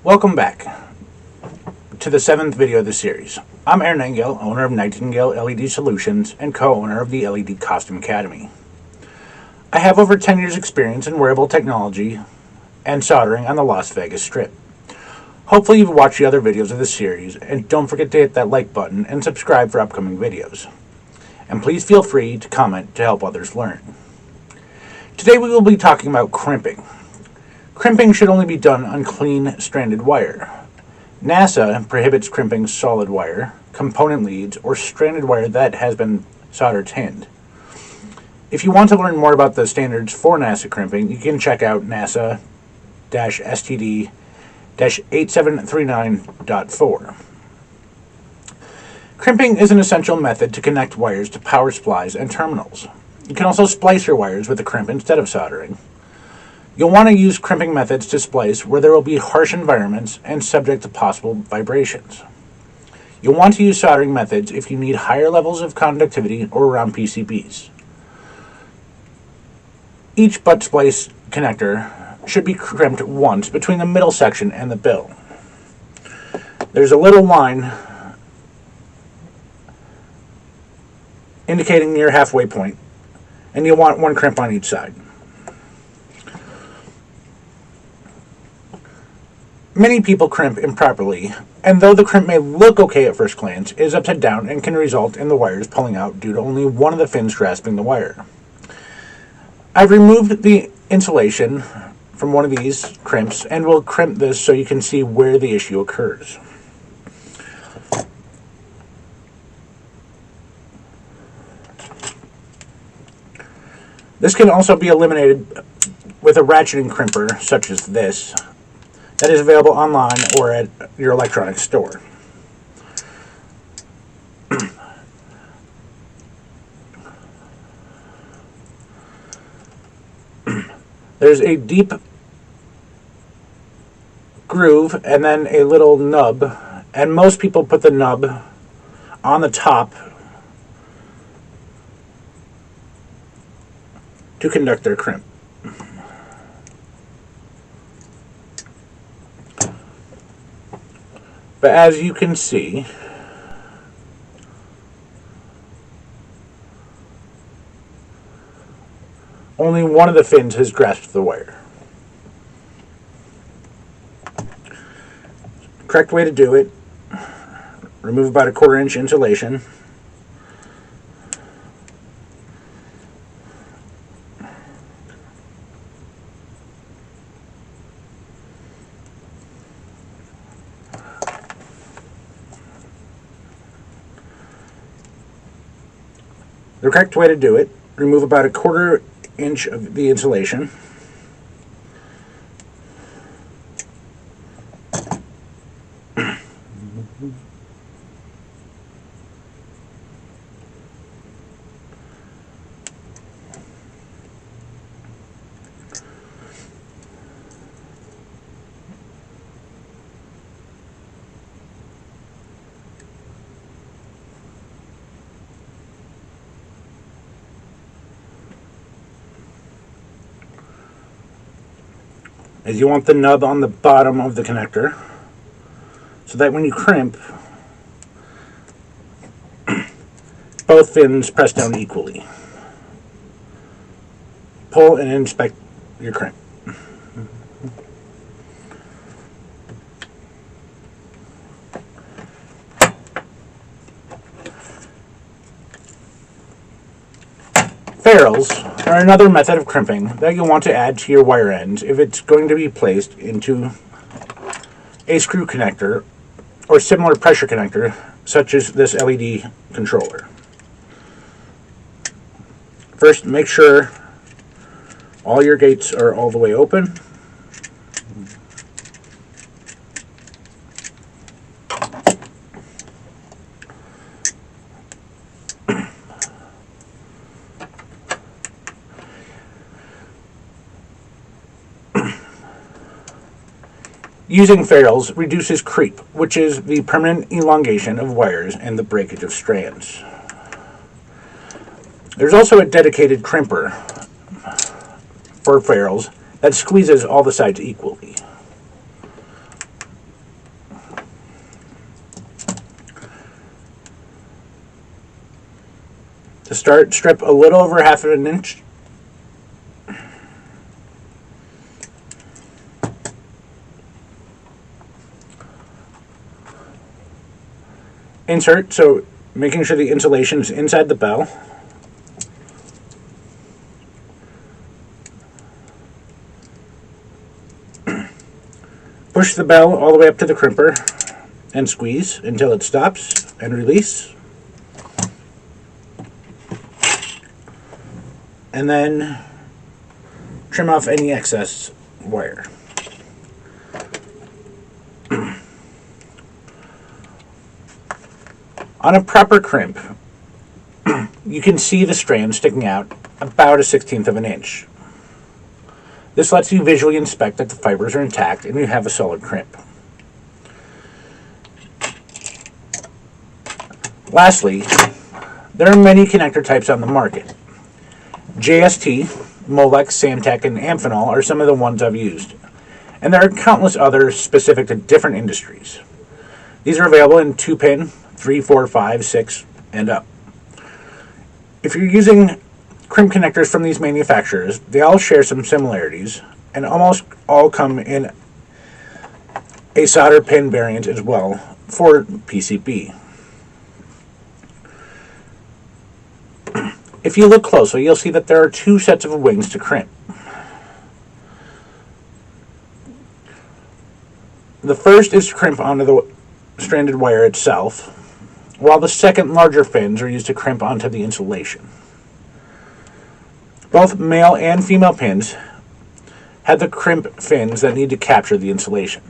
Welcome back to the 7th video of the series. I'm Aaron Nightingale, owner of Nightingale LED Solutions and co-owner of the LED Costume Academy. I have over 10 years experience in wearable technology and soldering on the Las Vegas Strip. Hopefully you've watched the other videos of the series, and don't forget to hit that like button and subscribe for upcoming videos. And please feel free to comment to help others learn. Today we will be talking about crimping. Crimping should only be done on clean stranded wire. NASA prohibits crimping solid wire, component leads, or stranded wire that has been solder tinned. If you want to learn more about the standards for NASA crimping, you can check out NASA-STD-8739.4. Crimping is an essential method to connect wires to power supplies and terminals. You can also splice your wires with a crimp instead of soldering. You'll want to use crimping methods to splice where there will be harsh environments and subject to possible vibrations. You'll want to use soldering methods if you need higher levels of conductivity or around PCBs. Each butt splice connector should be crimped once between the middle section and the bill. There's a little line indicating near halfway point, and you'll want one crimp on each side. Many people crimp improperly, and though the crimp may look okay at first glance, it is upside down and can result in the wires pulling out due to only one of the fins grasping the wire. I've removed the insulation from one of these crimps and will crimp this so you can see where the issue occurs. This can also be eliminated with a ratcheting crimper such as this that is available online or at your electronics store. There's a deep groove and then a little nub, and most people put the nub on the top to conduct their crimp. But as you can see, only one of the fins has grasped the wire. Correct way to do it: remove about a 1/4 inch insulation. The correct way to do it: remove about a 1/4 inch of the insulation. As you want the nub on the bottom of the connector so that when you crimp, both fins press down equally. Pull and inspect your crimp. Ferrules are another method of crimping that you'll want to add to your wire ends if it's going to be placed into a screw connector or similar pressure connector, such as this LED controller. First, make sure all your gates are all the way open. Using ferrules reduces creep, which is the permanent elongation of wires and the breakage of strands. There's also a dedicated crimper for ferrules that squeezes all the sides equally. To start, strip a little over half of an inch. Insert, so making sure the insulation is inside the bell. Push the bell all the way up to the crimper and squeeze until it stops and release. And then trim off any excess wire. On a proper crimp, you can see the strand sticking out about 1/16 of an inch. This lets you visually inspect that the fibers are intact and you have a solid crimp. Lastly, there are many connector types on the market. JST, Molex, Samtec, and Amphenol are some of the ones I've used, and there are countless others specific to different industries. These are available in 2-pin, 3, 4, 5, 6, and up. If you're using crimp connectors from these manufacturers, they all share some similarities, and almost all come in a solder pin variant as well for PCB. If you look closely, you'll see that there are 2 sets of wings to crimp. The first is to crimp onto the stranded wire itself, while the second larger fins are used to crimp onto the insulation. Both male and female pins have the crimp fins that need to capture the insulation.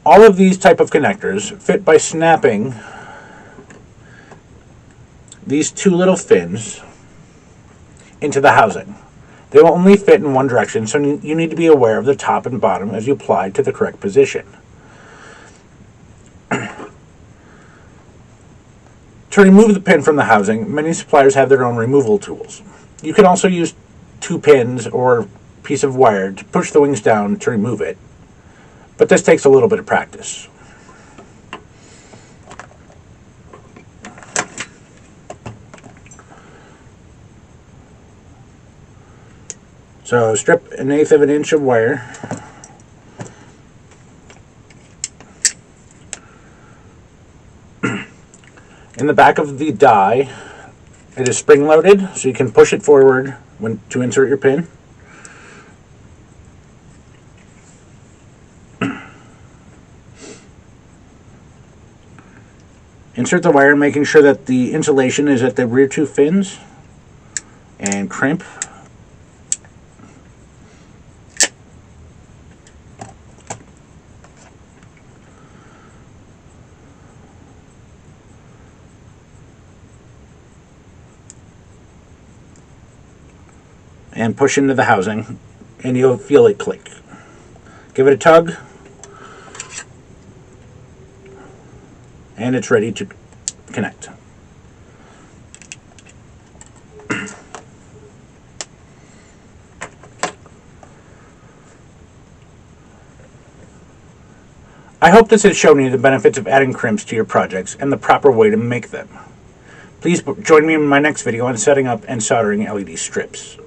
All of these type of connectors fit by snapping these 2 little fins into the housing. They will only fit in one direction, so you need to be aware of the top and bottom as you apply to the correct position. To remove the pin from the housing, many suppliers have their own removal tools. You can also use 2 pins or a piece of wire to push the wings down to remove it, but this takes a little bit of practice. So strip 1/8 of an inch of wire. In the back of the die, it is spring-loaded, so you can push it forward to insert your pin. Insert the wire, making sure that the insulation is at the rear 2 fins, and crimp. And push into the housing, and you'll feel it click. Give it a tug, and it's ready to connect. I hope this has shown you the benefits of adding crimps to your projects and the proper way to make them. Please join me in my next video on setting up and soldering LED strips.